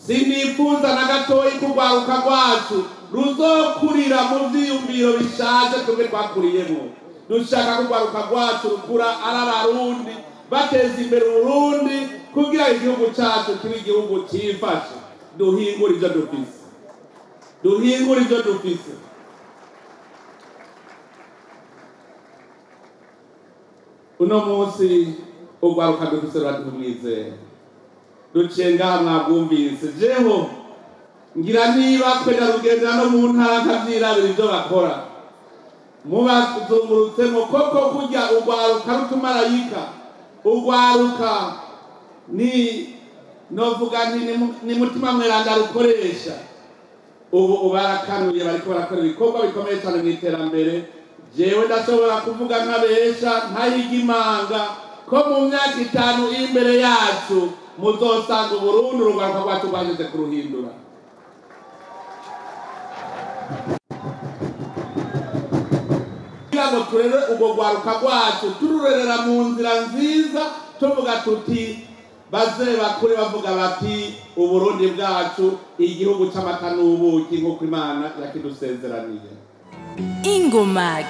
sinifuza na gatoyi kugwaruka rwacu ruzokurira mu vyiyumviro bishaje twebwe twakuriyemo. Dushaka kugwaruka rwacu rukura ari abarundi bateza imbere Uburundi kugira igihugu cyacu kibe igihugu cyifashe. Duhingura ivyo dufise, duhingura ivyo dufise. Uno munsi ugwaruka dufise rwatumwizera duciye ngaha mwabwumvise. Jeho ngira niba kwenda rugendera no mu ntara nkavyirabira ivyo bakora mubazungurutsemo koko kurya ugwaruka rutumarayika. Ugwaruka ni novuga nti ni mutima mweranda rukoresha. Ubu ubarakanuye bariko barakora ibikorwa bikomeye cyane mu iterambere. Jewe ndashobora kuvuga nkabesha ntayiga imanga ko mu myaka 5 imbere yacu muzosanga Uburundi urugwaruka rwacu rwageze kuruhindura. Ngo turere ubwo rwaruka rwacu tururerera mu nzira nziza tuvuga tuti baze bakure bavuga bati Uburundi bwacu igihugu c'amata n'ubuki nk'uko Imana yakidusezeraniye. Ingomag